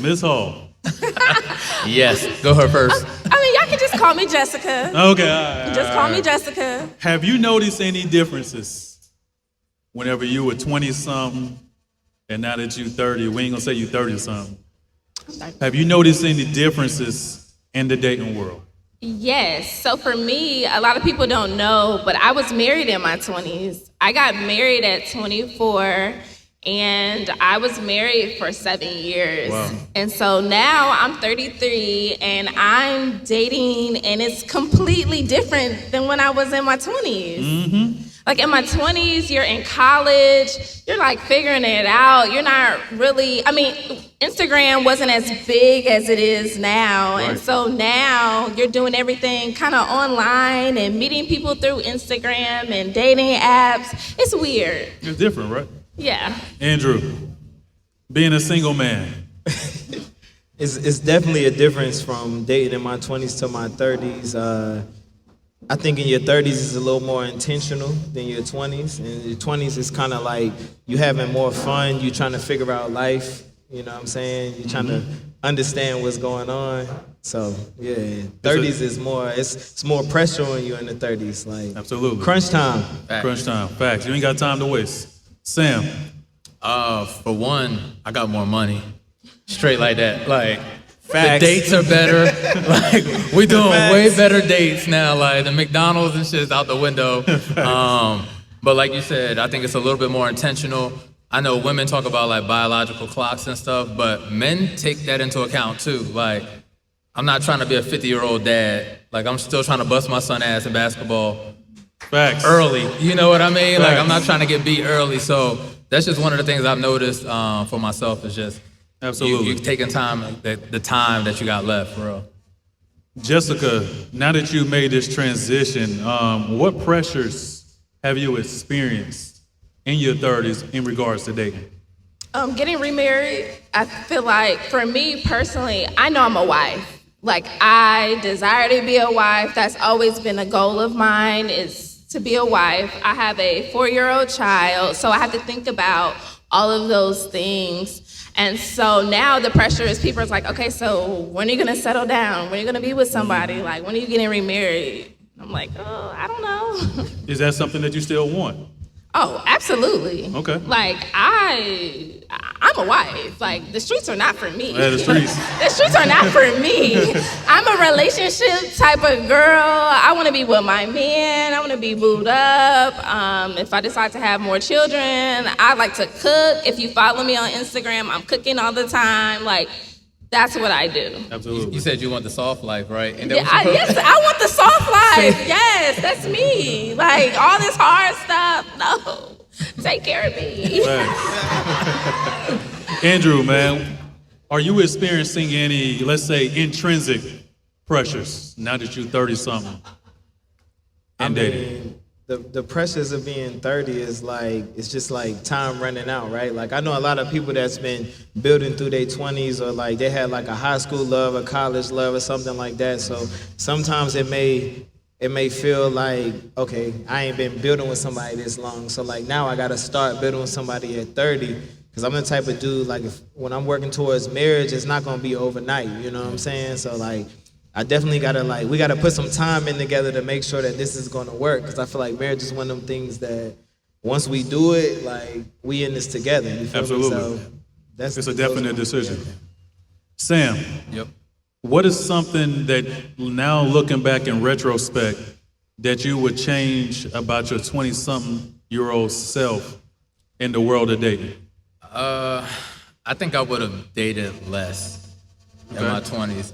Miss Hall. Yes, go her first. I mean, y'all can just call me Jessica. Okay, all right, Just all call right. me Jessica. Have you noticed any differences whenever you were 20-something and now that you 30? We ain't gonna say you 30-something. Have you noticed any differences in the dating world? Yes. So for me, a lot of people don't know, but I was married in my 20s. I got married at 24, and I was married for 7 years. Wow. And so now I'm 33, and I'm dating, and it's completely different than when I was in my 20s. Mm-hmm. Like in my 20s, you're in college, you're like figuring it out. You're not really, I mean, Instagram wasn't as big as it is now. Right. And so now you're doing everything kind of online and meeting people through Instagram and dating apps. It's weird. It's different, right? Yeah. Andrew, being a single man. It's definitely a difference from dating in my 20s to my 30s. I think in your 30s is a little more intentional than your 20s. And your 20s is kind of like you having more fun, you trying to figure out life, you know what I'm saying? You're trying to understand what's going on. So, yeah, 30s is more, it's more pressure on you in the 30s. Like, Absolutely. crunch time. Crunch time. Facts. You ain't got time to waste. Sam. For one, I got more money. Straight like that. Like, Facts. the dates are better. Like, we doing way better dates now. Like, the McDonald's and shit's out the window. But like you said, I think it's a little bit more intentional. I know women talk about like biological clocks and stuff, but men take that into account too. Like, I'm not trying to be a 50-year-old dad. Like, I'm still trying to bust my son ass in basketball Facts. early. You know what I mean? Like, Facts. I'm not trying to get beat early. So that's just one of the things I've noticed for myself is just Absolutely. you taking time, the time that you got left, for real. Jessica, now that you made this transition, what pressures have you experienced in your 30s in regards to dating? Getting remarried, I feel like for me personally, I know I'm a wife. Like, I desire to be a wife. That's always been a goal of mine, is to be a wife. I have a 4-year-old child, so I have to think about all of those things. And so now the pressure is people are like, okay, so when are you gonna settle down? When are you gonna be with somebody? Like, when are you getting remarried? I'm like, oh, I don't know. Is that something that you still want? Oh, absolutely. Okay. Like, I'm a wife. Like, the streets are not for me. Yeah, the streets. The streets are not for me. I'm a relationship type of girl. I want to be with my man. I want to be booed up. If I decide to have more children, I like to cook. If you follow me on Instagram, I'm cooking all the time. Like, that's what I do. Absolutely. You said you want the soft life, right? And Yeah, yes, I want the soft life. Yes, that's me. Like, all this hard stuff, no. Take care of me. Right. Andrew, man, are you experiencing any, let's say, intrinsic pressures now that you're 30-something and dating? The pressures of being 30 is like, it's just like time running out, right? Like, I know a lot of people that's been building through their 20s, or like they had like a high school love, a college love, or something like that. So sometimes it may feel like, okay, I ain't been building with somebody this long, so like now I gotta start building with somebody at 30, because I'm the type of dude, like, when I'm working towards marriage, it's not gonna be overnight, you know what I'm saying? So like, I definitely gotta, like, we gotta put some time in together to make sure that this is gonna work, because I feel like marriage is one of them things that once we do it, like, we in this together, you feel Absolutely. me? So It's a definite decision. Sam, Yep. what is something that now looking back in retrospect that you would change about your 20-something-year-old self in the world of dating? I think I would have dated less in my 20s.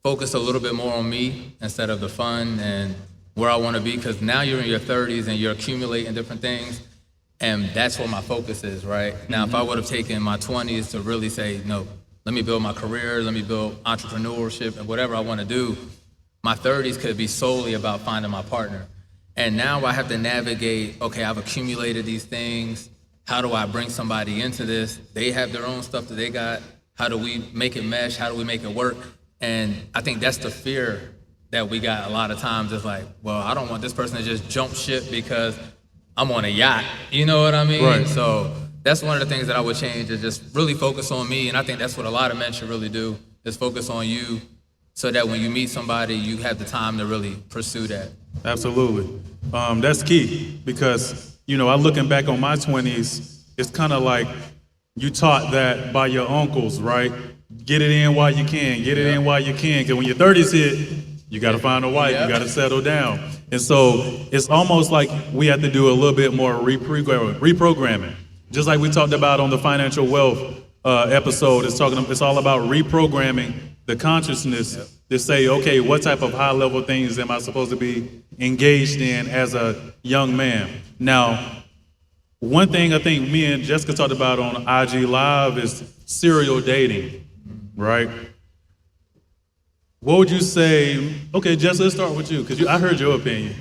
Focus a little bit more on me instead of the fun and where I want to be, because now you're in your 30s and you're accumulating different things, and that's where my focus is, right? Now, if I would have taken my 20s to really say, no, let me build my career, let me build entrepreneurship and whatever I want to do, my 30s could be solely about finding my partner. And now I have to navigate, okay, I've accumulated these things. How do I bring somebody into this? They have their own stuff that they got. How do we make it mesh? How do we make it work? And I think that's the fear that we got a lot of times. It's like, well, I don't want this person to just jump ship because I'm on a yacht. You know what I mean? Right. So that's one of the things that I would change is just really focus on me. And I think that's what a lot of men should really do, is focus on you so that when you meet somebody, you have the time to really pursue that. Absolutely. That's key because, I'm looking back on my 20s, it's kind of like you taught that by your uncles, right? Get it in while you can, get it in while you can. Because when your 30s hit, you got to find a wife, you got to settle down. And so it's almost like we have to do a little bit more reprogramming. Just like we talked about on the financial wealth episode, it's all about reprogramming the consciousness to say, okay, what type of high level things am I supposed to be engaged in as a young man? Now, one thing I think me and Jessica talked about on IG Live is serial dating, right? What would you say? Okay, Jessica, let's start with you, because I heard your opinion.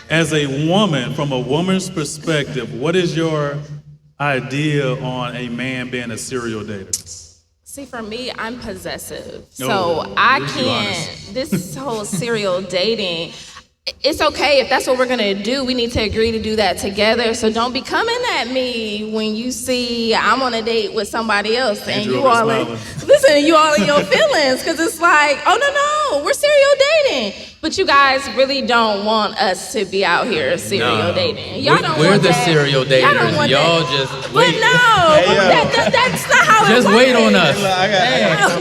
As a woman, from a woman's perspective, what is your idea on a man being a serial dater? See, for me, I'm possessive. No, So I let's be can't, this whole serial dating, it's okay if that's what we're gonna do. We need to agree to do that together. So don't be coming at me when you see I'm on a date with somebody else and Andrew you all you all in your feelings, because it's like, oh no, we're serial dating. But you guys really don't want us to be out here serial dating. Y'all don't We're want the that. serial Y'all daters. don't want Y'all that. just But wait. no, that's not how it Just works. wait on us.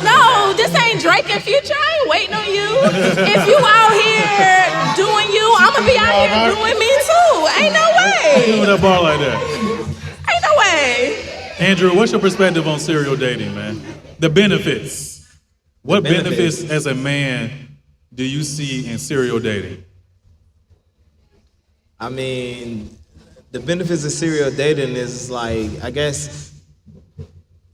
No, this ain't Drake and Future. I ain't waiting on you. If you out here doing you, I'm gonna be out here doing me too. Ain't no way. Doing that bar like that. Ain't no way. Andrew, what's your perspective on serial dating, man? The benefits. What benefits as a man do you see in serial dating? I mean, the benefits of serial dating is like, I guess,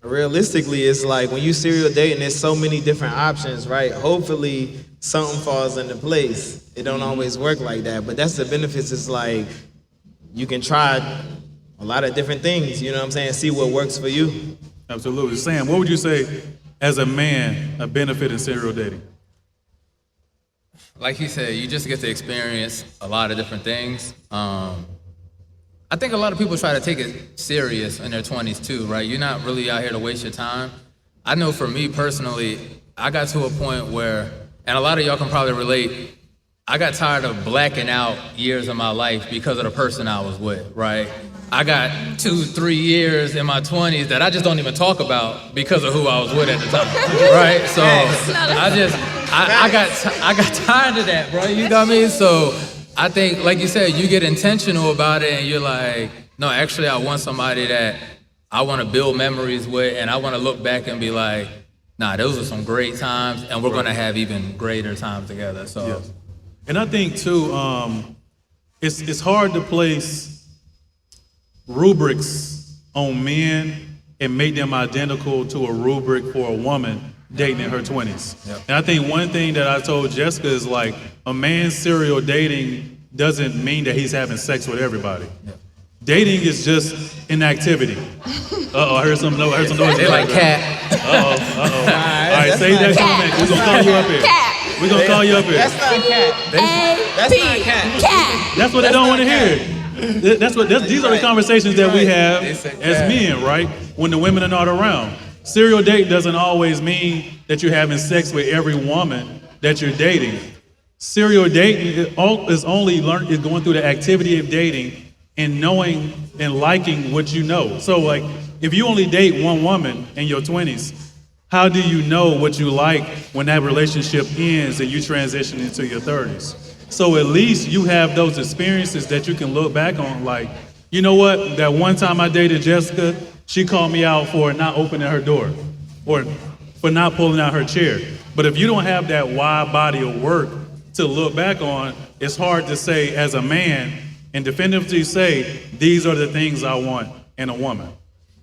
realistically, it's like when you serial dating, there's so many different options, right? Hopefully, something falls into place. It don't always work like that, but that's the benefits. It's like you can try a lot of different things. You know what I'm saying? See what works for you. Absolutely. Sam, what would you say as a man a benefit in serial dating? Like he said, you just get to experience a lot of different things. I think a lot of people try to take it serious in their 20s too, right? You're not really out here to waste your time. I know for me personally, I got to a point where, and a lot of y'all can probably relate, I got tired of blacking out years of my life because of the person I was with, right? I got 2-3 years in my 20s that I just don't even talk about because of who I was with at the time, right? So I got tired of that, bro. You got me? So I think, like you said, you get intentional about it and you're like, no, actually I want somebody that I want to build memories with, and I want to look back and be like, nah, those are some great times, and we're going to have even greater times together. So, Yes. And I think too, it's hard to place rubrics on men and make them identical to a rubric for a woman dating in her 20s. Yep. And I think one thing that I told Jessica is like, a man serial dating doesn't mean that he's having sex with everybody. Yep. Dating is just an activity. Uh-oh, I heard some noise. they like cat. Uh-oh. All right, save that comment. We're going to call you up here. Cat. We're going to call you up here. That's not cat. That's not cat. Cat. That's what they don't want to hear. These are the conversations that we have as men, right? When the women are not around. Serial date doesn't always mean that you're having sex with every woman that you're dating. Serial dating is going through the activity of dating and knowing and liking what you know. So like, if you only date one woman in your 20s, how do you know what you like when that relationship ends and you transition into your 30s? So at least you have those experiences that you can look back on, like, you know what, that one time I dated Jessica, she called me out for not opening her door or for not pulling out her chair. But if you don't have that wide body of work to look back on, it's hard to say as a man and definitively say, these are the things I want in a woman.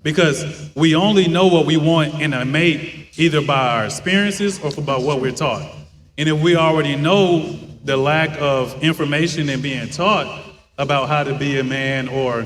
Because we only know what we want in a mate either by our experiences or by what we're taught. And if we already know the lack of information and being taught about how to be a man or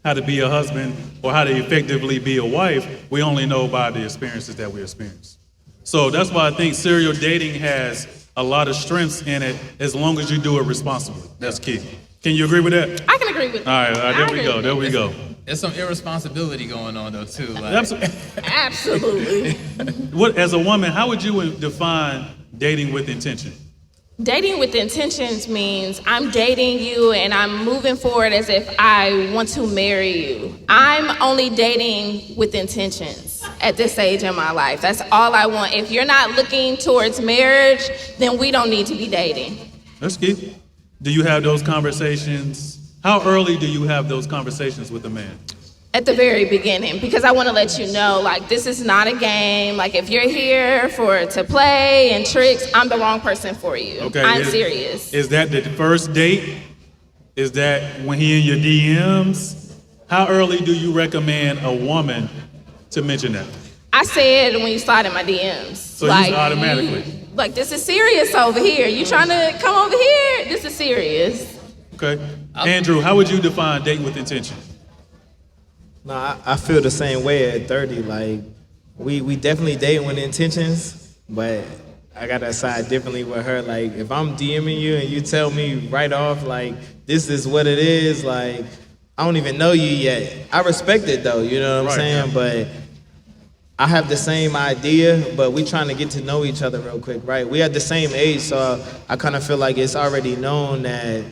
how to be a husband or how to effectively be a wife, we only know by the experiences that we experience. So that's why I think serial dating has a lot of strengths in it as long as you do it responsibly. That's key. Can you agree with that? I can agree with All that. right, there we go. there's some irresponsibility going on though too. Like, Absolutely. What, as a woman, how would you define dating with intention? Dating with intentions means I'm dating you and I'm moving forward as if I want to marry you. I'm only dating with intentions at this stage in my life. That's all I want. If you're not looking towards marriage, then we don't need to be dating. That's key. Do you have those conversations? How early do you have those conversations with a man? At the very beginning, because I want to let you know, like, this is not a game. Like, if you're here to play and tricks, I'm the wrong person for you. Okay. I'm serious. Is that the first date? Is that when he in your DMs? How early do you recommend a woman to mention that? I said when you slide in my DMs. So you automatically. Like, this is serious over here. You trying to come over here? This is serious. Okay. Andrew, how would you define dating with intention? No, I feel the same way at 30. Like, we definitely dating with intentions, but I gotta side differently with her. Like, if I'm DMing you and you tell me right off, like, this is what it is, like, I don't even know you yet. I respect it though, you know what I'm saying? Yeah. But I have the same idea, but we trying to get to know each other real quick, right? We at the same age, so I kind of feel like it's already known that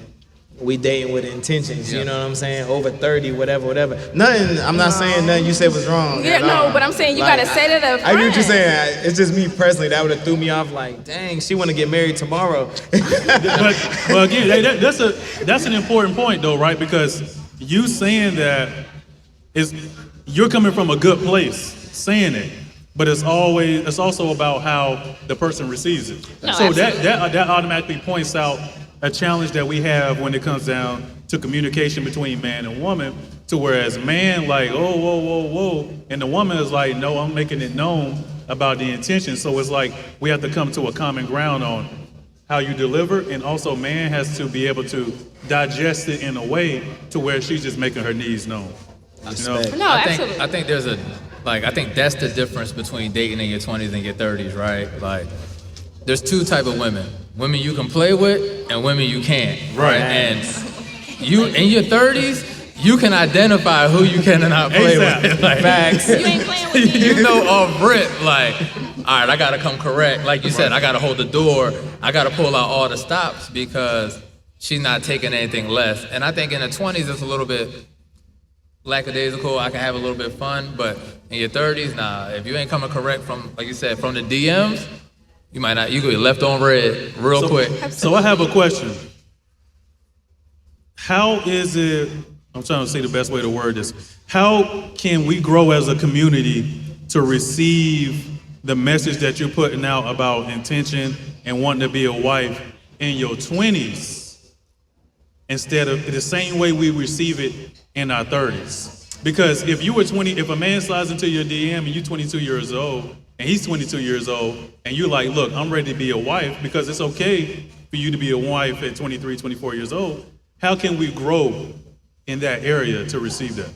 we dating with intentions, you know what I'm saying? Over 30, whatever. Nothing, I'm not saying nothing you said was wrong. Yeah, no, but I'm saying you Like, gotta say that up I front. get what you're saying. It's just me personally that would have threw me off. Like, dang, she want to get married tomorrow. But again, that's an important point though, right? Because you saying that is you're coming from a good place saying it, but it's also about how the person receives it. No, So absolutely. that automatically points out a challenge that we have when it comes down to communication between man and woman, to whereas man like, oh, whoa, and the woman is like, no, I'm making it known about the intention. So it's like we have to come to a common ground on how you deliver, and also man has to be able to digest it in a way to where she's just making her needs known. You know? Respect. No, absolutely. I think there's I think that's the difference between dating in your 20s and your 30s, right? Like, there's two type of women. Women you can play with and women you can't, right? And you, in your 30s, you can identify who you can and not play with. Like, Facts. You ain't playing with me. you know off rip, like, all right, I gotta come correct. Like you said, I gotta hold the door. I gotta pull out all the stops because she's not taking anything less. And I think in the 20s, it's a little bit lackadaisical. I can have a little bit of fun, but in your 30s, nah, if you ain't coming correct from, like you said, from the DMs, you might not, you could be left on red real quick. So I have a question. How is it, I'm trying to see the best way to word this. How can we grow as a community to receive the message that you're putting out about intention and wanting to be a wife in your 20s instead of the same way we receive it in our 30s? Because if you were 20, if a man slides into your DM and you're 22 years old and he's 22 years old and you're like, look, I'm ready to be a wife, because it's okay for you to be a wife at 23, 24 years old, how can we grow in that area to receive that?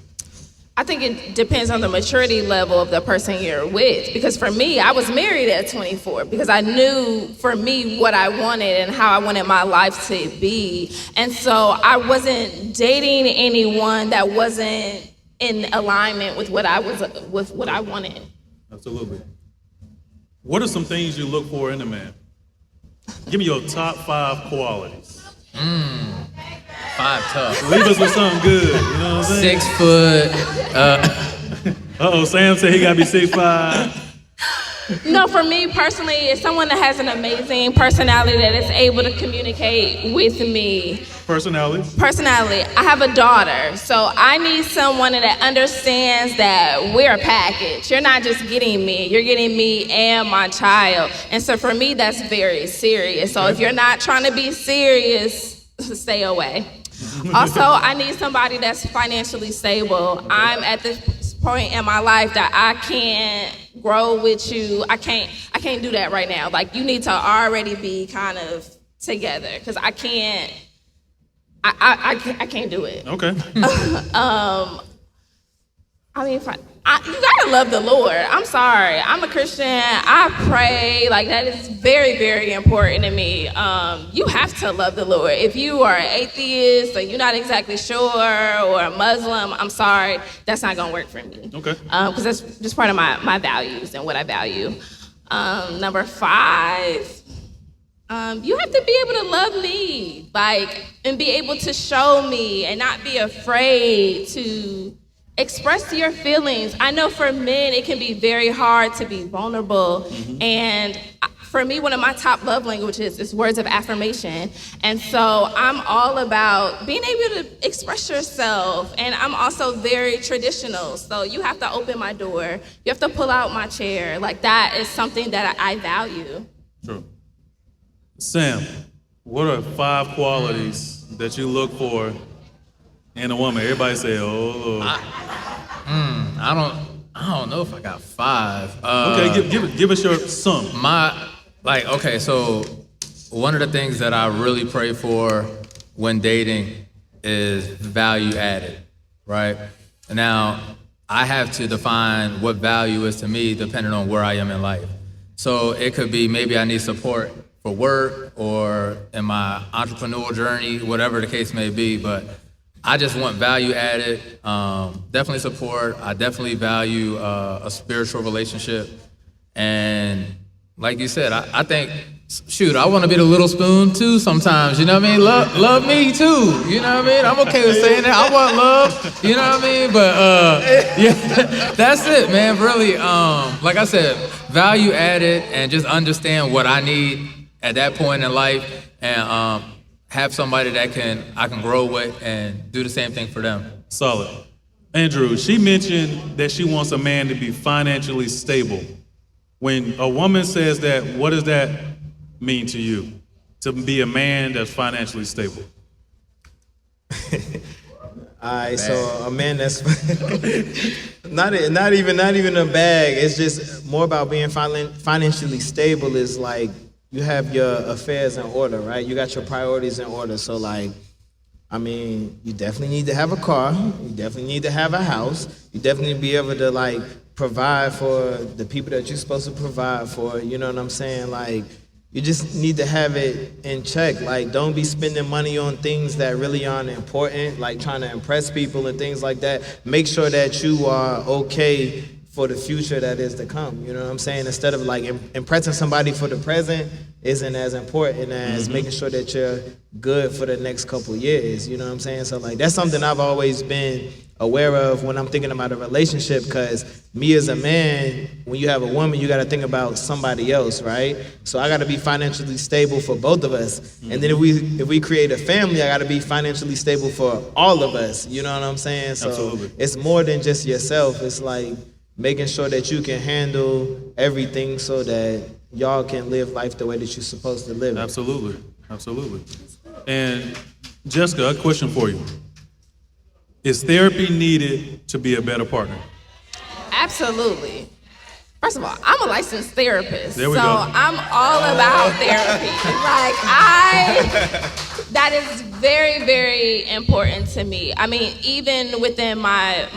I think it depends on the maturity level of the person you're with. Because for me, I was married at 24 because I knew for me what I wanted and how I wanted my life to be. And so I wasn't dating anyone that wasn't in alignment with what I wanted. Absolutely. What are some things you look for in a man? Give me your top 5 qualities. 5 tough. Leave us with something good, you know what I'm saying? 6 foot. Uh-oh, Sam said he gotta be 6'5". No, for me personally, it's someone that has an amazing personality that is able to communicate with me. Personality. I have a daughter, so I need someone that understands that we're a package. You're not just getting me, you're getting me and my child. And so for me, that's very serious. So if you're not trying to be serious, stay away. Also, I need somebody that's financially stable. I'm at this point in my life that I can't grow with you. I can't do that right now. Like, you need to already be kind of together, because I can't do it. Okay. I mean, You gotta love the Lord. I'm sorry. I'm a Christian. I pray. Like, that is very, very important to me. You have to love the Lord. If you are an atheist or you're not exactly sure, or a Muslim, I'm sorry. That's not gonna work for me. Okay. Because that's just part of my values and what I value. Number 5, you have to be able to love me, like, and be able to show me and not be afraid to express your feelings. I know for men, it can be very hard to be vulnerable. And for me, one of my top love languages is words of affirmation. And so I'm all about being able to express yourself. And I'm also very traditional. So you have to open my door. You have to pull out my chair. Like, that is something that I value. True. Sam, what are 5 qualities that you look for in a woman? Everybody say, oh, Lord. I don't know if I got 5. Okay, give us your sum. So one of the things that I really pray for when dating is value added, right? Now, I have to define what value is to me depending on where I am in life. So it could be maybe I need support for work or in my entrepreneurial journey, whatever the case may be, but I just want value added, definitely support. I definitely value a spiritual relationship. And like you said, I think, shoot, I want to be the little spoon too sometimes, you know what I mean? Love me too, you know what I mean? I'm okay with saying that. I want love, you know what I mean? But yeah, that's it, man, really. Like I said, value added and just understand what I need at that point in life, and have somebody that I can grow with and do the same thing for them. Solid. Andrew, she mentioned that she wants a man to be financially stable. When a woman says that, what does that mean to you? To be a man that's financially stable? Alright, so a man that's not even a bag. It's just more about being financially stable. Is like, you have your affairs in order, right? You got your priorities in order. So, like, I mean, you definitely need to have a car. You definitely need to have a house. You definitely need to be able to, like, provide for the people that you're supposed to provide for. You know what I'm saying? Like, you just need to have it in check. Like, don't be spending money on things that really aren't important, like trying to impress people and things like that. Make sure that you are okay for the future that is to come, you know what I'm saying? Instead of like impressing somebody for the present isn't as important as making sure that you're good for the next couple years, you know what I'm saying? So like, that's something I've always been aware of when I'm thinking about a relationship, because me as a man, when you have a woman, you gotta think about somebody else, right? So I gotta be financially stable for both of us. And then if we create a family, I gotta be financially stable for all of us, you know what I'm saying? So Absolutely. It's more than just yourself. It's like making sure that you can handle everything so that y'all can live life the way that you're supposed to live. Absolutely. Absolutely. And Jessica, a question for you. Is therapy needed to be a better partner? Absolutely. First of all, I'm a licensed therapist, There we so go. I'm all about therapy. That is very, very important to me. I mean, even within my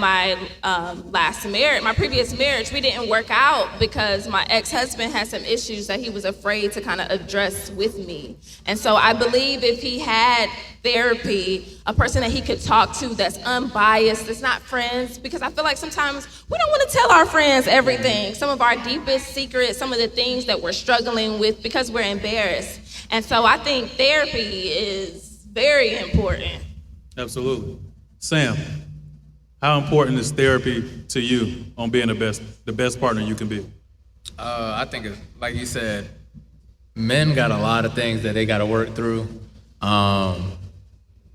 last marriage, my previous marriage, we didn't work out because my ex-husband had some issues that he was afraid to kind of address with me. And so I believe if he had therapy, a person that he could talk to that's unbiased, that's not friends, because I feel like sometimes we don't want to tell our friends everything, some of our deepest secrets, some of the things that we're struggling with because we're embarrassed. And so I think therapy is very important. Absolutely. Sam, how important is therapy to you on being the best partner you can be? I think, it's, like you said, men got a lot of things that they got to work through.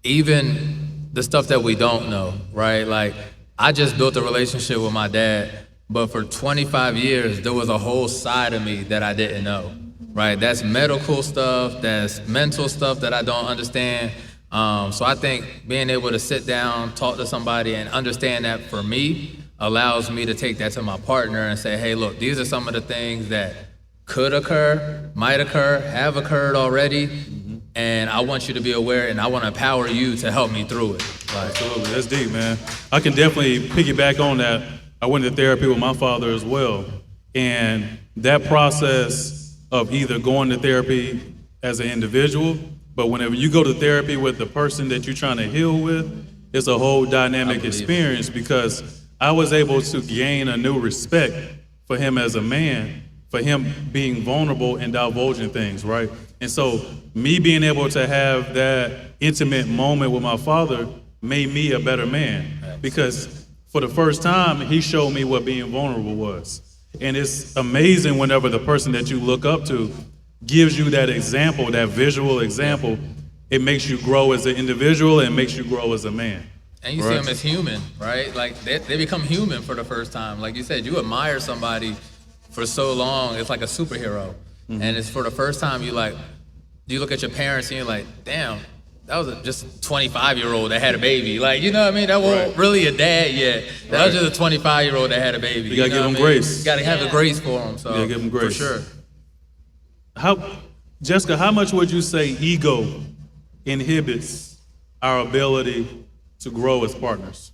Even the stuff that we don't know, right? Like, I just built a relationship with my dad, but for 25 years, there was a whole side of me that I didn't know, right? That's medical stuff, that's mental stuff that I don't understand. So I think being able to sit down, talk to somebody, and understand that for me allows me to take that to my partner and say, hey, look, these are some of the things that could occur, might occur, have occurred already, and I want you to be aware, and I want to empower you to help me through it. Like, Absolutely. That's deep, man. I can definitely piggyback on that. I went to therapy with my father as well. And that process of either going to therapy as an individual, but whenever you go to therapy with the person that you're trying to heal with, it's a whole dynamic experience because I was able to gain a new respect for him as a man, for him being vulnerable and divulging things, right? And so me being able to have that intimate moment with my father made me a better man because for the first time, he showed me what being vulnerable was. And it's amazing whenever the person that you look up to gives you that example, that visual example, it makes you grow as an individual and makes you grow as a man. And you see them as human, right? Like they become human for the first time. Like you said, you admire somebody for so long, it's like a superhero. Mm-hmm. And it's for the first time you look at your parents and you're like, damn, that was just a 25-year-old that had a baby. Like, you know what I mean? That wasn't really a dad yet. That was just a 25-year-old that had a baby. You gotta give him grace. You gotta have the grace for him. So you gotta give him grace. For sure. Jessica, how much would you say ego inhibits our ability to grow as partners?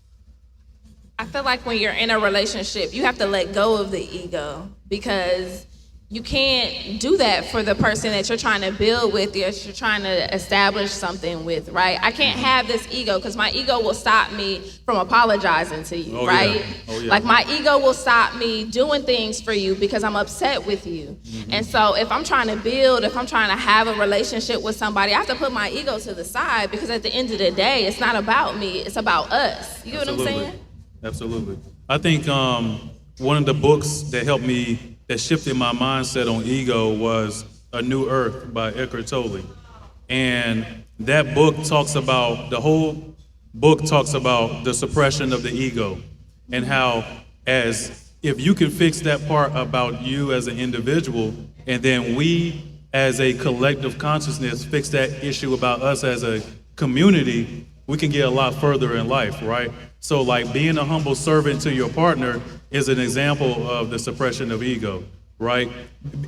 I feel like when you're in a relationship, you have to let go of the ego because you can't do that for the person that you're trying to build with, that you're trying to establish something with, right? I can't have this ego because my ego will stop me from apologizing to you, right? Yeah. Oh, yeah. Like my ego will stop me doing things for you because I'm upset with you. Mm-hmm. And so if I'm trying to build, if I'm trying to have a relationship with somebody, I have to put my ego to the side because at the end of the day, it's not about me, it's about us. You know what I'm saying? Absolutely. I think one of the books that helped me, that shifted my mindset on ego was A New Earth by Eckhart Tolle. And that book the whole book talks about the suppression of the ego and how if you can fix that part about you as an individual, and then we as a collective consciousness fix that issue about us as a community, we can get a lot further in life, right? So like being a humble servant to your partner is an example of the suppression of ego, right?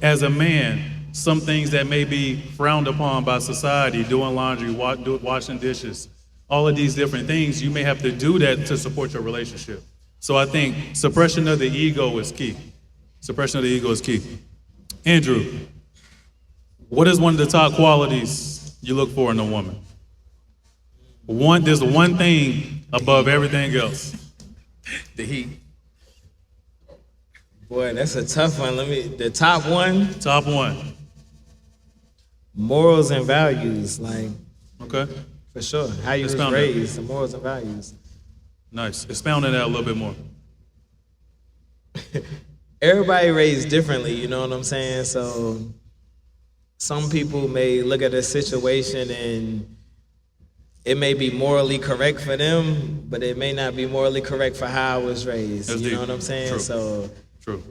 As a man, some things that may be frowned upon by society, doing laundry, washing dishes, all of these different things, you may have to do that to support your relationship. So I think suppression of the ego is key. Suppression of the ego is key. Andrew, what is one of the top qualities you look for in a woman? There's one thing above everything else. The heat. Boy, that's a tough one. The top one? Top one. Morals and values, like. Okay. For sure. How you was raised, the morals and values. Nice. Expound on that a little bit more. Everybody raised differently, you know what I'm saying? So some people may look at a situation and it may be morally correct for them, but it may not be morally correct for how I was raised. That's you deep. know what I'm saying? True. So True.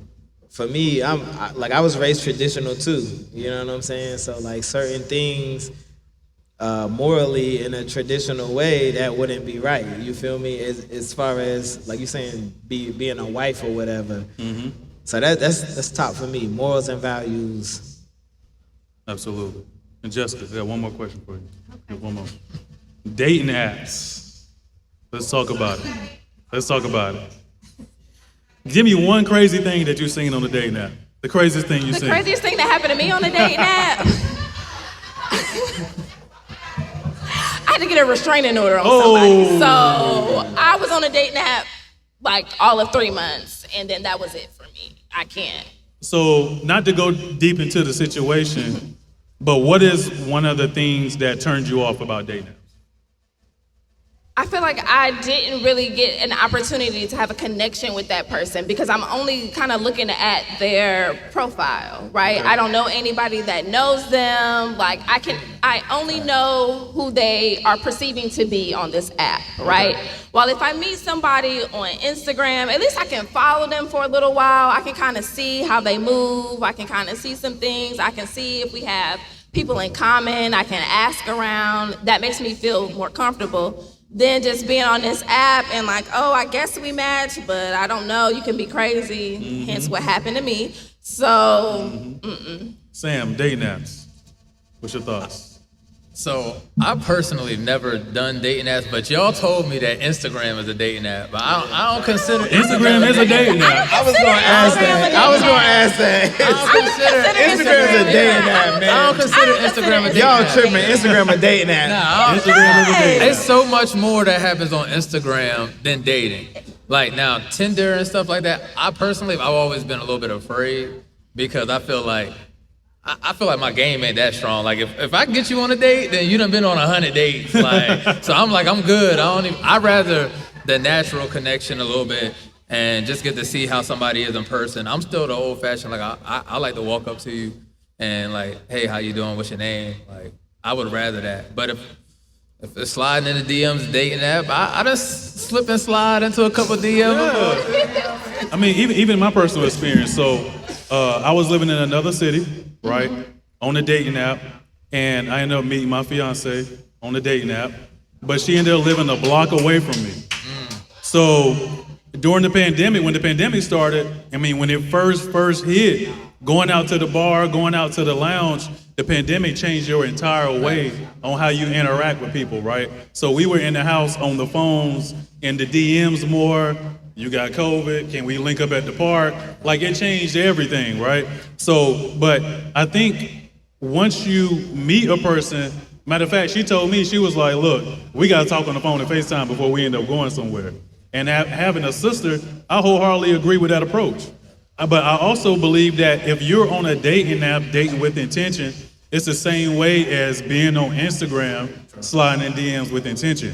For me, I was raised traditional too. You know what I'm saying? So like certain things morally in a traditional way that wouldn't be right. You feel me? As far as like you saying being a wife or whatever. Mm-hmm. So that's top for me. Morals and values. Absolutely. And Jessica, I got one more question for you. Okay. One more. Dating apps. Let's talk about it. Give me one crazy thing that you've seen on the dating app. The craziest thing you've seen. The craziest thing that happened to me on the dating app. I had to get a restraining order on somebody. So I was on a dating app like all of 3 months, and then that was it for me. I can't. So not to go deep into the situation, but what is one of the things that turned you off about dating apps? I feel like I didn't really get an opportunity to have a connection with that person because I'm only kind of looking at their profile, right? Okay. I don't know anybody that knows them. Like I only know who they are perceiving to be on this app, right? Okay. While if I meet somebody on Instagram, at least I can follow them for a little while. I can kind of see how they move. I can kind of see some things. I can see if we have people in common. I can ask around. That makes me feel more comfortable than just being on this app and like, oh, I guess we match, but I don't know. You can be crazy. Mm-hmm. Hence what happened to me. So, . Sam, dating apps. What's your thoughts? So I personally have never done dating apps, but y'all told me that Instagram is a dating app. But I don't consider Instagram is a dating app. I was gonna ask that. I was gonna ask that. Instagram's a dating app, I man. don't consider Instagram a dating Y'all app. tripping. Instagram a dating app. Nah, Instagram is a dating It's so much more that happens on Instagram than dating. Like now, Tinder and stuff like that. I've always been a little bit afraid because I feel like my game ain't that strong. Like if I can get you on a date, then you done been on 100 dates. Like so, I'm good. I'd rather the natural connection a little bit and just get to see how somebody is in person. I'm still the old fashioned. Like I like to walk up to you and like, hey, how you doing? What's your name? Like I would rather that. But if it's sliding in the DMs, dating app, I just slip and slide into a couple DMs. I mean, even my personal experience. So I was living in another city, right, on the dating app, and I ended up meeting my fiance on the dating app, but she ended up living a block away from me. So during the pandemic, when the pandemic started, I mean, when it first hit, going out to the bar, going out to the lounge, the pandemic changed your entire way on how you interact with people, right? So we were in the house on the phones, in the DMs more. You got COVID, can we link up at the park? Like it changed everything, right? So, but I think once you meet a person, matter of fact, she told me, she was like, look, we gotta talk on the phone and FaceTime before we end up going somewhere. And having a sister, I wholeheartedly agree with that approach. But I also believe that if you're on a dating app, dating with intention, it's the same way as being on Instagram, sliding in DMs with intention.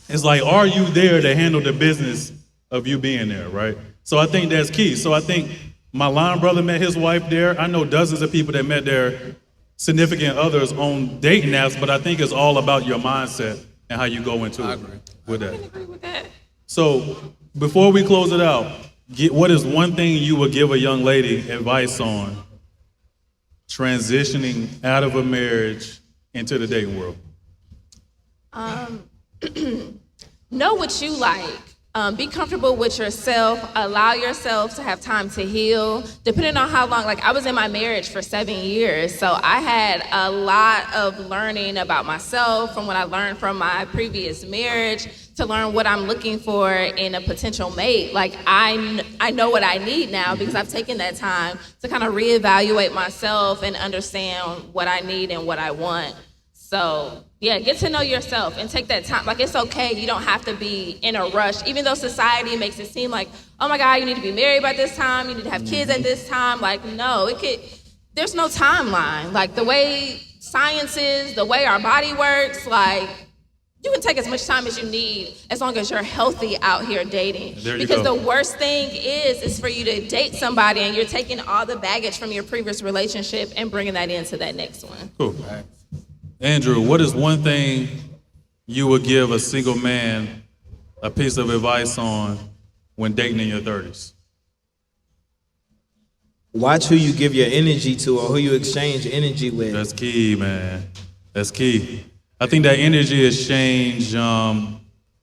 It's like, are you there to handle the business of you being there, right? So I think that's key. So I think my line brother met his wife there. I know dozens of people that met their significant others on dating apps, but I think it's all about your mindset and how you go into it with that. I agree with that. So before we close it out, what is one thing you would give a young lady advice on transitioning out of a marriage into the dating world? Know what you like. Be comfortable with yourself. Allow yourself to have time to heal. Depending on how long, like I was in my marriage for 7 years, so I had a lot of learning about myself from what I learned from my previous marriage to learn what I'm looking for in a potential mate. Like I know what I need now because I've taken that time to kind of reevaluate myself and understand what I need and what I want. So yeah, get to know yourself and take that time. Like it's okay, you don't have to be in a rush, even though society makes it seem like, oh my God, you need to be married by this time, you need to have kids at this time. Like no, there's no timeline. Like the way science is, the way our body works, like you can take as much time as you need as long as you're healthy out here dating. Because the worst thing is for you to date somebody and you're taking all the baggage from your previous relationship and bringing that into that next one. Cool. Andrew, what is one thing you would give a single man a piece of advice on when dating in your 30s? Watch who you give your energy to or who you exchange energy with. That's key, man. That's key. I think that energy exchange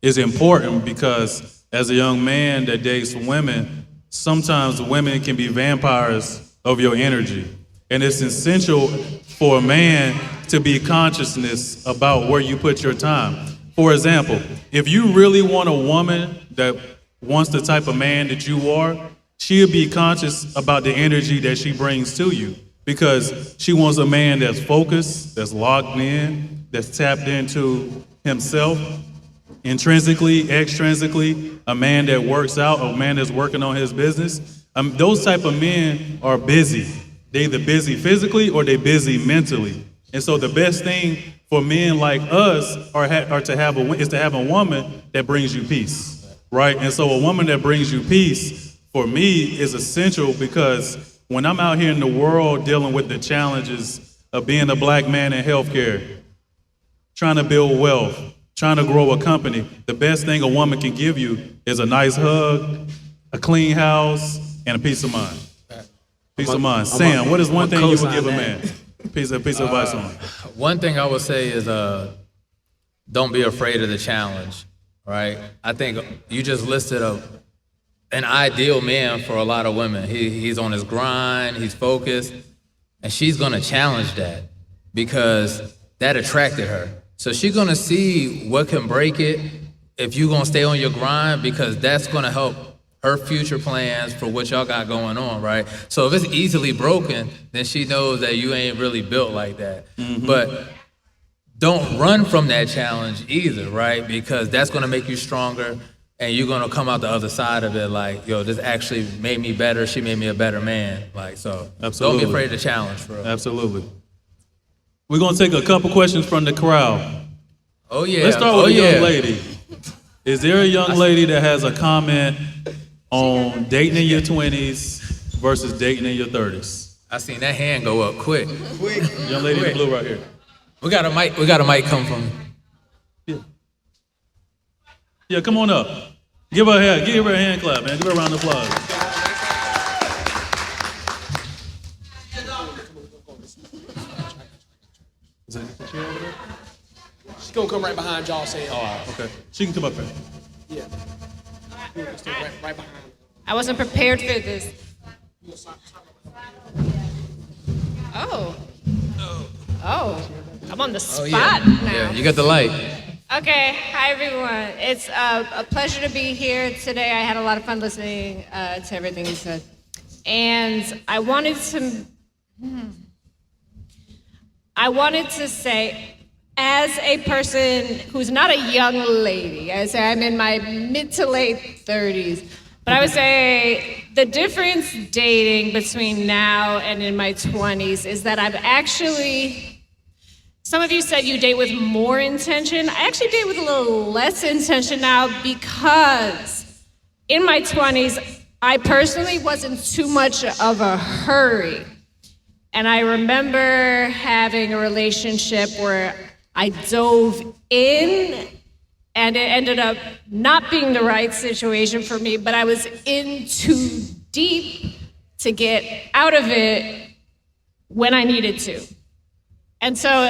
is important because as a young man that dates women, sometimes women can be vampires of your energy. And it's essential for a man to be conscious about where you put your time. For example, if you really want a woman that wants the type of man that you are, she'll be conscious about the energy that she brings to you because she wants a man that's focused, that's locked in, that's tapped into himself, intrinsically, extrinsically, a man that works out, a man that's working on his business. Those type of men are busy. They either busy physically or they busy mentally. And so the best thing for men like us is to have a woman that brings you peace, right? And so a woman that brings you peace, for me, is essential because when I'm out here in the world dealing with the challenges of being a black man in healthcare, trying to build wealth, trying to grow a company, the best thing a woman can give you is a nice hug, a clean house, and a peace of mind. Peace of mind. Sam, what is one thing you would give a man? Piece of advice on. One thing I would say is don't be afraid of the challenge, right? I think you just listed an ideal man for a lot of women. He's on his grind, he's focused, and she's gonna challenge that because that attracted her. So she's gonna see what can break it if you're gonna stay on your grind, because that's gonna help her future plans for what y'all got going on, right? So if it's easily broken, then she knows that you ain't really built like that. But don't run from that challenge either, right? Because that's gonna make you stronger, and you're gonna come out the other side of it like, yo, this actually made me better, she made me a better man. Like, so Absolutely. don't be afraid to challenge, for real. Absolutely. We're gonna take a couple questions from the crowd. Oh yeah. Let's start with a young lady. Is there a young lady that has a comment on dating in your 20s versus dating in your 30s? I seen that hand go up quick. Young lady in the blue right here. We got a mic come from you. Yeah, come on up. Give her a hand clap, man. Give her a round of applause. Is that the chair over there? She's gonna come right behind y'all saying, Okay. She can come up here. yeah. Right behind. I wasn't prepared for this. Oh. Oh. I'm on the spot now. Yeah, you got the light. Okay, hi everyone. It's a pleasure to be here today. I had a lot of fun listening to everything you said. And I wanted to say, as a person who's not a young lady, I say I'm in my mid to late 30s, but I would say the difference dating between now and in my 20s is that I've actually, some of you said you date with more intention. I actually date with a little less intention now, because in my 20s, I personally wasn't too much of a hurry. And I remember having a relationship where I dove in, and it ended up not being the right situation for me, but I was in too deep to get out of it when I needed to. And so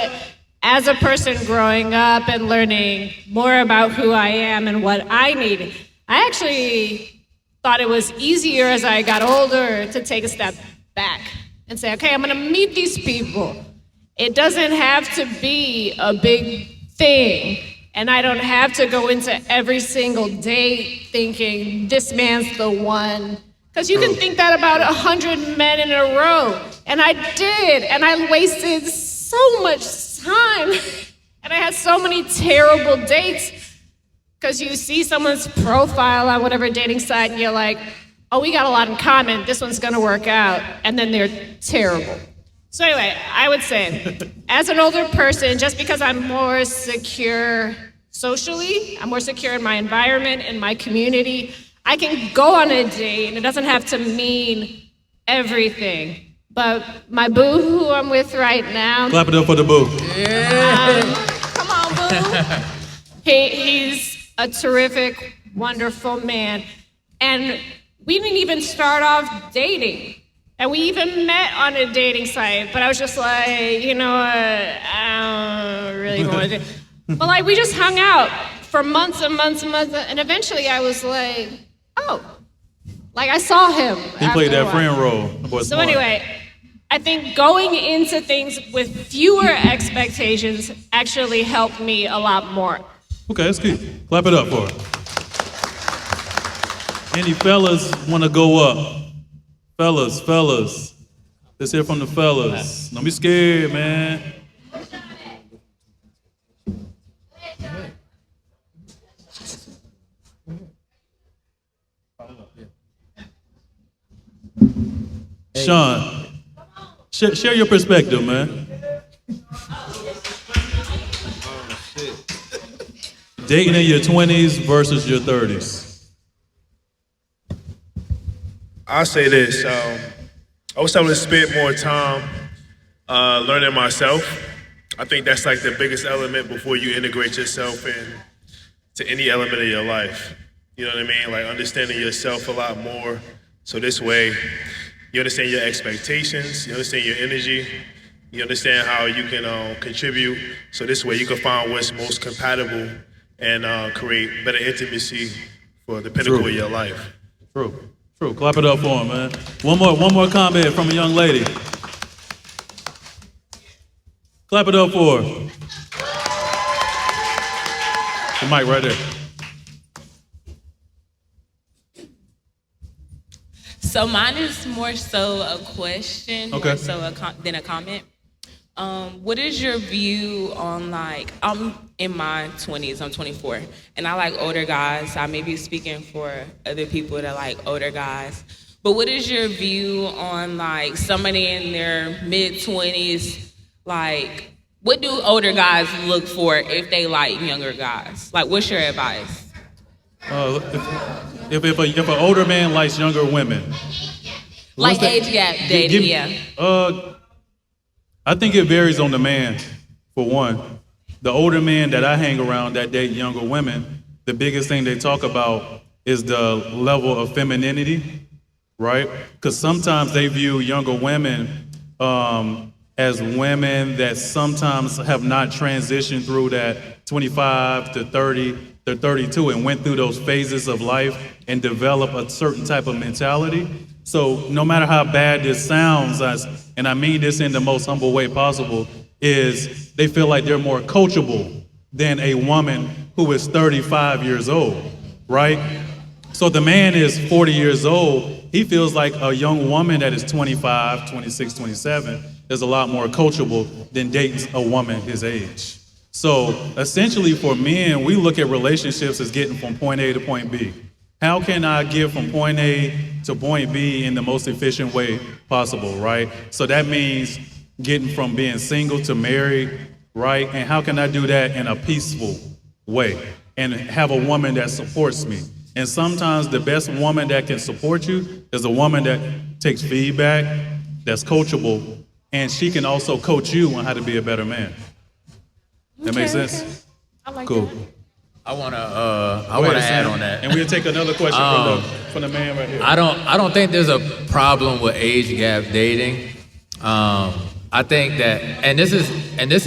as a person growing up and learning more about who I am and what I need, I actually thought it was easier as I got older to take a step back and say, okay, I'm gonna meet these people. It doesn't have to be a big thing, and I don't have to go into every single date thinking this man's the one. Because you can think that about 100 men in a row, and I did, and I wasted so much time, and I had so many terrible dates, because you see someone's profile on whatever dating site, and you're like, oh, we got a lot in common, this one's gonna work out, and then they're terrible. So anyway, I would say, as an older person, just because I'm more secure socially, I'm more secure in my environment, in my community, I can go on a date, and it doesn't have to mean everything. But my boo, who I'm with right now, Clap it up for the boo. come on, boo. He's a terrific, wonderful man. And we didn't even start off dating. And we even met on a dating site, but I was just like, you know what, I don't really want to do. But like, we just hung out for months and months and months, and eventually I was like, oh, like I saw him. He played that friend role. That boy's So smart. anyway, I think going into things with fewer expectations actually helped me a lot more. Okay, that's good. Clap it up for her. Any fellas want to go up? Fellas. Let's hear from the fellas. Don't be scared, man. Sean, share your perspective, man. Dating in your 20s versus your 30s. I'll say this. I was able to spend more time learning myself. I think that's like the biggest element before you integrate yourself into any element of your life. You know what I mean? Like understanding yourself a lot more. So this way, you understand your expectations, you understand your energy, you understand how you can contribute. So this way you can find what's most compatible and create better intimacy for the pinnacle of your life. True. Clap it up for him, man. One more comment from a young lady. Clap it up for her. The mic right there. So mine is more so a question, Okay. more so than a comment. What is your view on like, I'm in my 20s, I'm 24, and I like older guys. I may be speaking for other people that like older guys. But what is your view on like somebody in their mid 20s, like what do older guys look for if they like younger guys? Like what's your advice? If an older man likes younger women, Like what's the- age gap dating, yeah. I think it varies on the man, for one. The older men that I hang around that date younger women, the biggest thing they talk about is the level of femininity, right? Because sometimes they view younger women as women that sometimes have not transitioned through that 25 to 30 to 32 and went through those phases of life and develop a certain type of mentality. So no matter how bad this sounds, and I mean this in the most humble way possible, is they feel like they're more coachable than a woman who is 35 years old, right? So the man is 40 years old, he feels like a young woman that is 25, 26, 27 is a lot more coachable than dating a woman his age. So essentially for men, we look at relationships as getting from point A to point B. How can I get from point A to point B in the most efficient way possible, right? So that means getting from being single to married, right? And how can I do that in a peaceful way and have a woman that supports me? And sometimes the best woman that can support you is a woman that takes feedback, that's coachable, and she can also coach you on how to be a better man. That makes sense? I like Cool. that. I wanna Go ahead, add Sam. on that. And we'll take another question from the man right here. I don't think there's a problem with age gap dating. I think that, and this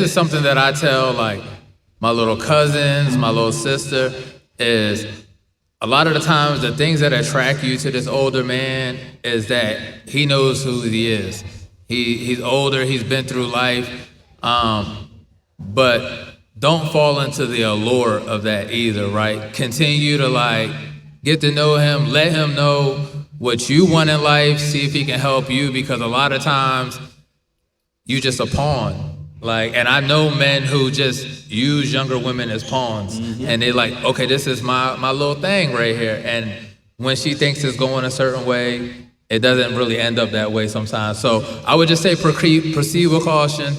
is something that I tell like my little cousins, my little sister, is a lot of the times the things that attract you to this older man is that he knows who he is. He's older, he's been through life, but don't fall into the allure of that either, right? Continue to like get to know him, let him know what you want in life, see if he can help you, because a lot of times you just a pawn. Like, and I know men who just use younger women as pawns, and they're like, okay, this is my little thing right here. And when she thinks it's going a certain way, it doesn't really end up that way sometimes. So I would just say proceed with caution.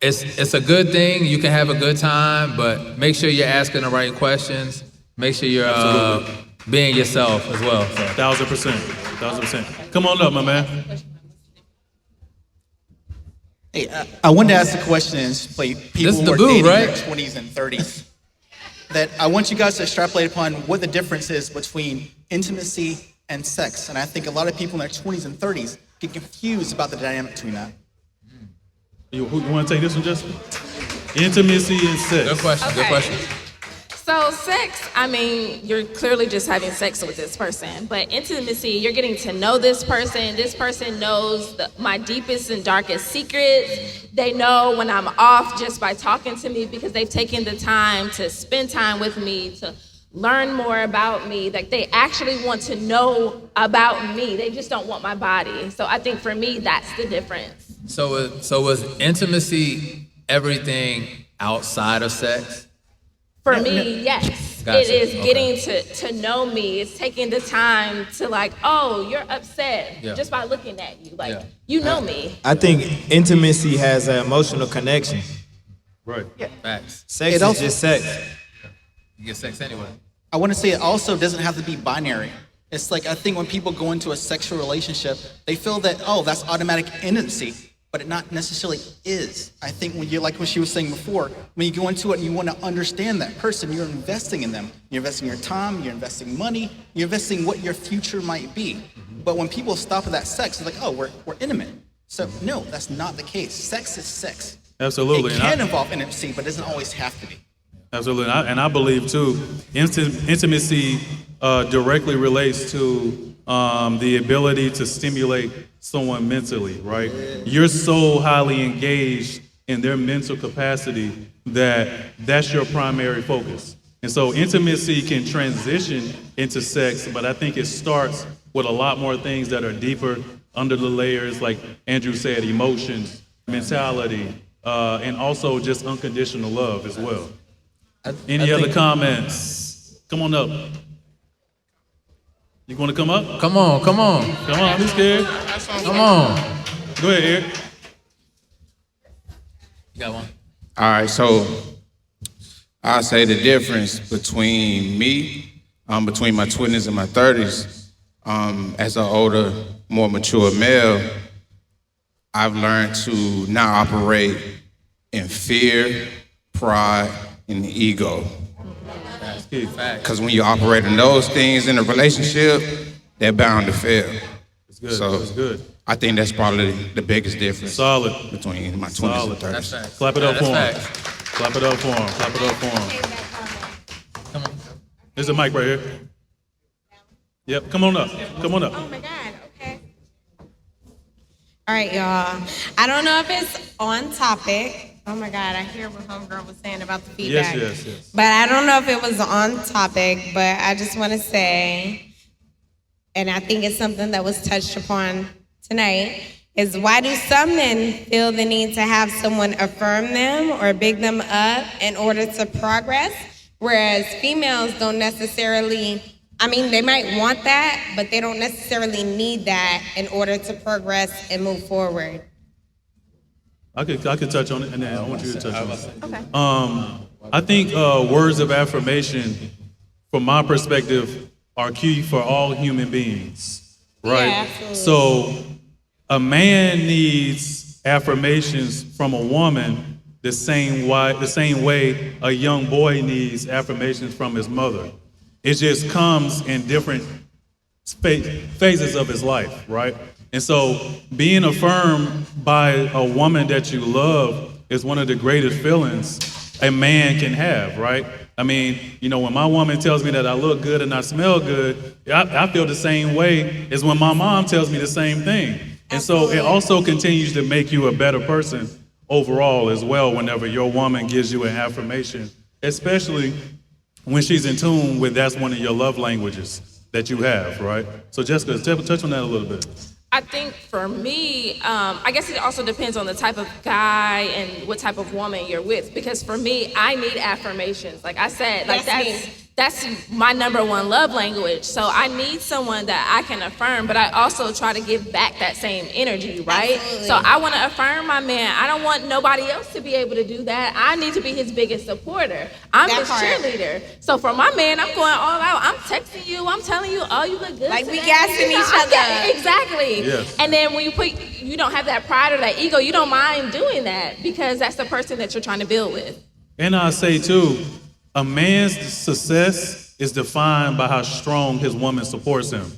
It's a good thing. You can have a good time, but make sure you're asking the right questions. Make sure you're being yourself as well. So. 1,000%. Come on up, my man. Hey, I wanted to ask the question is, like, people This is who are the boo, dating right? in their 20s and 30s, that I want you guys to extrapolate upon what the difference is between intimacy and sex. And I think a lot of people in their 20s and 30s get confused about the dynamic between that. You want to take this one, Justin? Intimacy and sex. Good question. Good Okay. question. So sex, I mean, you're clearly just having sex with this person. But intimacy, you're getting to know this person. This person knows my deepest and darkest secrets. They know when I'm off just by talking to me because they've taken the time to spend time with me, to learn more about me. Like they actually want to know about me. They just don't want my body. So I think for me, that's the difference. So was intimacy everything outside of sex? For me, yes. Gotcha. It is Okay. getting to know me. It's taking the time to like, oh, you're upset Yeah. just by looking at you. Like, Yeah. you know me. I think intimacy has an emotional connection. Right. Facts. Sex It is also- just sex. You get sex anyway. I want to say it also doesn't have to be binary. It's like, I think when people go into a sexual relationship, they feel that, oh, that's automatic intimacy, but it not necessarily is. I think when you're like what she was saying before, when you go into it and you want to understand that person, you're investing in them. You're investing your time, you're investing money, you're investing what your future might be. But when people stop at that sex, it's like, oh, we're intimate. So no, that's not the case. Sex is sex. Absolutely. It And I- can involve intimacy, but it doesn't always have to be. Absolutely, and I believe too, intimacy directly relates to the ability to stimulate someone mentally, right? You're so highly engaged in their mental capacity that that's your primary focus. And so intimacy can transition into sex, but I think it starts with a lot more things that are deeper under the layers, like Andrew said, emotions, mentality, and also just unconditional love as well. Any other comments? Come on up. You want to come up? Come on, come on, Come on, be scared. come on. Go ahead, Eric. You got one? All right, so I'll say the difference between me, between my 20s and my 30s, as an older, more mature male, I've learned to not operate in fear, pride, and ego. That's key. Fact. Because when you operate in those things in a relationship, they're bound to fail. It's good. So It's good. I think that's probably the biggest difference Solid. between my 20s Solid. and 30s. That's facts. Clap it up for him. That's facts. Clap it up for him. Clap it up for him. Come on. There's a mic right here. Yep, come on up. Come on up. Oh my God, okay. All right, y'all. I don't know if it's on topic. Oh my God, I hear what homegirl was saying about the feedback. Yes. But I don't know if it was on topic, but I just want to say, and I think it's something that was touched upon tonight, is why do some men feel the need to have someone affirm them or big them up in order to progress, whereas females don't necessarily, I mean, they might want that, but they don't necessarily need that in order to progress and move forward. I could touch on it, and then I want you to touch on it. Okay. I think words of affirmation, from my perspective, are key for all human beings, right? Yeah, absolutely. So a man needs affirmations from a woman the same way a young boy needs affirmations from his mother. It just comes in different phases of his life, right? And so being affirmed by a woman that you love is one of the greatest feelings a man can have, right? I mean, you know, when my woman tells me that I look good and I smell good, I feel the same way as when my mom tells me the same thing. And so it also continues to make you a better person overall as well whenever your woman gives you an affirmation, especially when she's in tune with that's one of your love languages that you have, right? So Jessica, touch on that a little bit. I think for me, I guess it also depends on the type of guy and what type of woman you're with. Because for me, I need affirmations. Like I said, like that's my number one love language. So I need someone that I can affirm, but I also try to give back that same energy, right? Absolutely. So I want to affirm my man. I don't want nobody else to be able to do that. I need to be his biggest supporter. I'm That his part. cheerleader. So for my man, I'm going all out. I'm texting you. I'm telling you, oh, you look good Like, we today. gassing each I'm other ga- up. Exactly. Yes. And then when you don't have that pride or that ego, you don't mind doing that because that's the person that you're trying to build with. And I say too, a man's success is defined by how strong his woman supports him.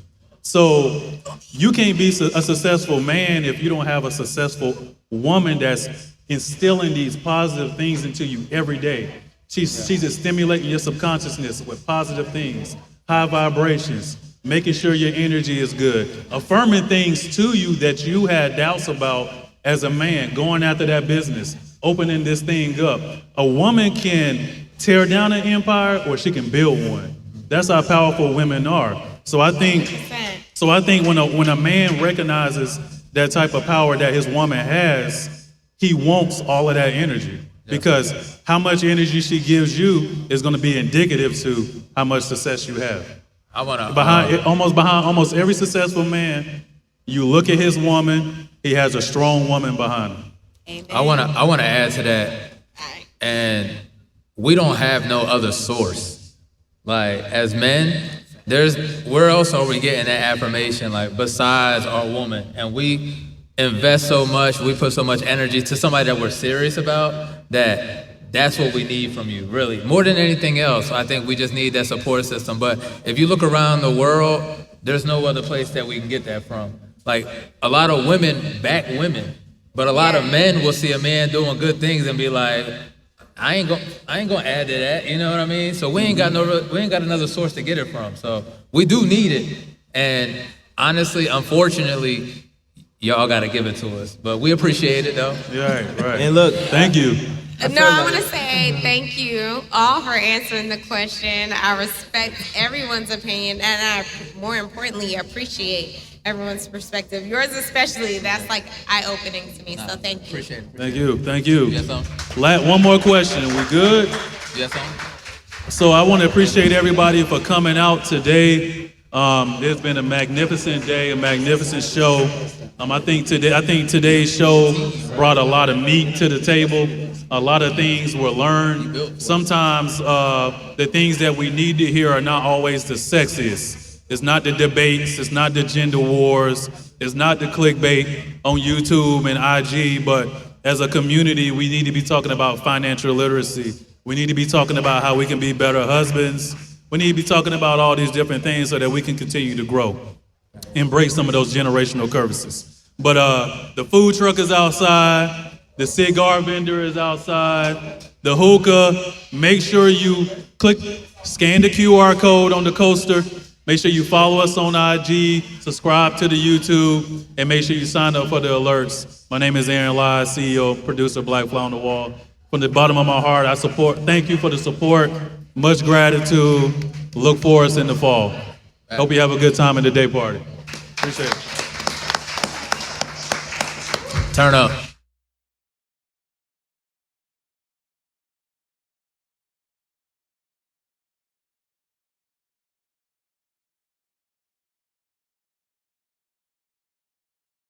So you can't be a successful man if you don't have a successful woman that's instilling these positive things into you every day. She's just stimulating your subconsciousness with positive things, high vibrations, making sure your energy is good, affirming things to you that you had doubts about as a man, going after that business, opening this thing up. A woman can tear down an empire or she can build one. That's how powerful women are. So I think when a man recognizes that type of power that his woman has, he wants all of that energy. Because how much energy she gives you is going to be indicative to how much success you have. I wanna Behind almost every successful man, you look at his woman, he has a strong woman behind him. Amen. I wanna add to that, and we don't have no other source. Like as men, where else are we getting that affirmation? Like besides our woman, and we invest so much, we put so much energy to somebody that we're serious about that's what we need from you, really. More than anything else, I think we just need that support system. But if you look around the world, there's no other place that we can get that from. Like a lot of women back women, but a lot of men will see a man doing good things and be like, I ain't gonna add to that, you know what I mean? So we ain't got another source to get it from. So we do need it. And honestly, unfortunately, y'all gotta give it to us. But we appreciate it though. Yeah, right. And look, Thank you. No, I want to say thank you all for answering the question. I respect everyone's opinion, and I, more importantly, appreciate everyone's perspective. Yours especially, that's like eye-opening to me, so thank you. Appreciate it. Thank you. Thank you. Yes, sir. One more question. We good? Yes, sir. So I want to appreciate everybody for coming out today. It's been a magnificent day, a magnificent show. I think today's show brought a lot of meat to the table. A lot of things were learned. Sometimes the things that we need to hear are not always the sexiest. It's not the debates. It's not the gender wars. It's not the clickbait on YouTube and IG. But as a community, we need to be talking about financial literacy. We need to be talking about how we can be better husbands. We need to be talking about all these different things so that we can continue to grow and break some of those generational curses. But the food truck is outside. The cigar vendor is outside. The hookah. Make sure you scan the QR code on the coaster. Make sure you follow us on IG, subscribe to the YouTube, and make sure you sign up for the alerts. My name is Aaron Lyes, CEO, producer, Black Fly on the Wall. From the bottom of my heart, thank you for the support. Much gratitude. Look for us in the fall. Hope you have a good time in the day party. Appreciate it. Turn up.